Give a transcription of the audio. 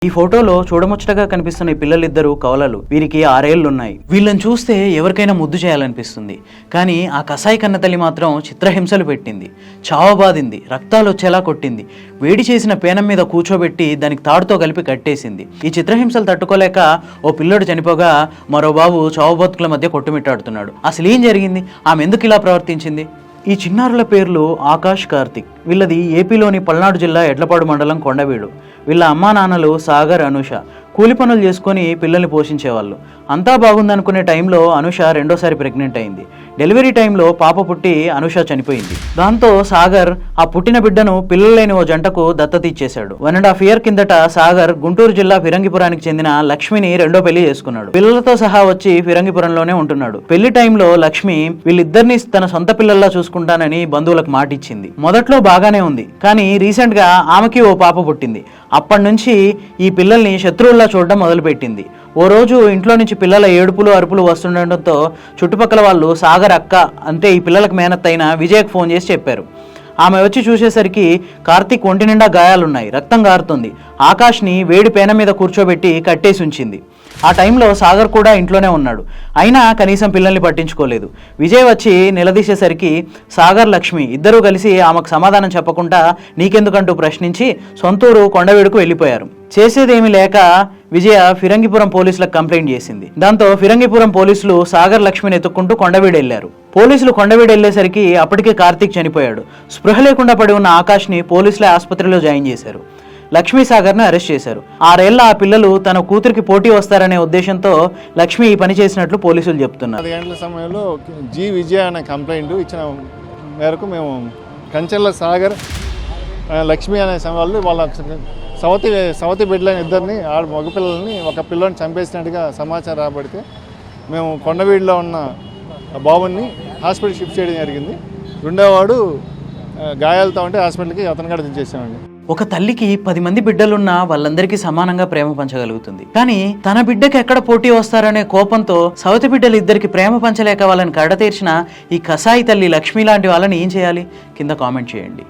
ఈ ఫోటోలో చూడముచ్చటగా కనిపిస్తున్న ఈ పిల్లలిద్దరూ కవలలు. వీరికి 6 ఏళ్లున్నాయి. వీళ్ళని చూస్తే ఎవరికైనా ముద్దు చేయాలనిపిస్తుంది. కానీ ఆ కసాయి కన్న తల్లి మాత్రం చిత్రహింసలు పెట్టింది, చావబాదింది, రక్తాలు వచ్చేలా కొట్టింది, వేడి చేసిన పేనం మీద కూర్చోబెట్టి దానికి తాడుతో కలిపి కట్టేసింది. ఈ చిత్రహింసలు తట్టుకోలేక ఓ పిల్లోడు చనిపోగా మరో బాబు చావుబతుకుల మధ్య కొట్టుమిట్టాడుతున్నాడు. అసలు ఏం జరిగింది? ఆమె ఎందుకు ఇలా ప్రవర్తించింది? ఈ చిన్నారుల పేర్లు ఆకాష్, కార్తిక్. వీళ్ళది ఏపీలోని పల్నాడు జిల్లా ఎడ్లపాడు మండలం కొండవీడు. వీళ్ళ అమ్మా నాన్నలు సాగర్, అనుష. కూలి పనులు చేసుకొని పిల్లల్ని పోషించేవాళ్ళు. అంతా బాగుందనుకునే టైంలో అనుష రెండోసారి ప్రెగ్నెంట్ అయింది. డెలివరీ టైంలో పాప పుట్టి అనుష చనిపోయింది. దాంతో సాగర్ ఆ పుట్టిన బిడ్డను పిల్లలేని ఓ జంటకు దత్తత ఇచ్చేశాడు. 1.5 years కిందట సాగర్ గుంటూరు జిల్లా ఫిరంగిపురానికి చెందిన లక్ష్మిని రెండో పెళ్లి చేసుకున్నాడు. పిల్లలతో సహా వచ్చి ఫిరంగిపురంలోనే ఉంటున్నాడు. పెళ్లి టైంలో లక్ష్మి వీళ్ళిద్దరిని తన సొంత పిల్లల్లా చూసుకుంటానని బంధువులకు మాట ఇచ్చింది. మొదట్లో బాగానే ఉంది, కానీ రీసెంట్ గా ఆమెకి ఓ పాప పుట్టింది. అప్పటి నుంచి ఈ పిల్లల్ని శత్రువుల్లా చూడడం మొదలుపెట్టింది. ఓ రోజు ఇంట్లో నుంచి పిల్లల ఏడుపులు అరుపులు వస్తుండటంతో చుట్టుపక్కల వాళ్ళు సాగర్ అక్క అంటే ఈ పిల్లలకు మేనత్ అయిన విజయ్కి ఫోన్ చేసి చెప్పారు. ఆమె వచ్చి చూసేసరికి కార్తీక్ ఒంటి నిండా గాయాలున్నాయి, రక్తం గారుతుంది. ఆకాష్ని వేడి పేన మీద కూర్చోబెట్టి కట్టేసి ఉంచింది. ఆ టైంలో సాగర్ కూడా ఇంట్లోనే ఉన్నాడు. అయినా కనీసం పిల్లల్ని పట్టించుకోలేదు. విజయ్ వచ్చి నిలదీసేసరికి సాగర్, లక్ష్మి ఇద్దరూ కలిసి ఆమెకు సమాధానం చెప్పకుండా నీకెందుకంటూ ప్రశ్నించి సొంతూరు కొండవీడుకు వెళ్ళిపోయారు. చేసేదేమీ లేక విజయ ఫిరంగిపురం పోలీసులకు కంప్లైంట్ చేసింది. దాంతో ఫిరంగిపురం పోలీసులు సాగర్, లక్ష్మిని ఎత్తుక్కుంటూ కొండవీడు వెళ్లారు. పోలీసులు కొండవీడు వెళ్లేసరికి అప్పటికే కార్తీక్ చనిపోయాడు. స్పృహ లేకుండా పడి ఉన్న ఆకాష్ని పోలీసులే ఆసుపత్రిలో జాయిన్ చేశారు. లక్ష్మీ సాగర్ని అరెస్ట్ చేశారు. 6 ఏళ్ల ఆ పిల్లలు తన కూతురికి పోటీ వస్తారనే ఉద్దేశంతో లక్ష్మి ఈ పని చేసినట్లు పోలీసులు చెప్తున్నారు. 10 గంటల సమయంలో జి విజయ అనే కంప్లైంట్ ఇచ్చిన మేరకు మేము కంచెల్ల సాగర్, లక్ష్మి అనే వాళ్ళు వాళ్ళ సవతి బిడ్డలని ఇద్దరిని మగపిల్లల్ని ఒక పిల్లని చంపేసినట్టుగా సమాచారం రాబడితే మేము కొండవీడులో ఉన్న బాబుని హాస్పిటల్ షిఫ్ట్ చేయడం జరిగింది. రెండోవాడు గాయాలతో ఉంటే హాస్పిటల్కి అతను కూడా దించేసామండి. ఒక తల్లికి 10 మంది బిడ్డలున్నా వాళ్ళందరికీ సమానంగా ప్రేమ పంచగలుగుతుంది. కానీ తన బిడ్డకి ఎక్కడ పోటీ వస్తారనే కోపంతో సవతి బిడ్డలు ఇద్దరికి ప్రేమ పంచలేక వాళ్ళని కడతీర్చిన ఈ కసాయి తల్లి లక్ష్మి లాంటి వాళ్ళని ఏం చేయాలి? కింద కామెంట్ చేయండి.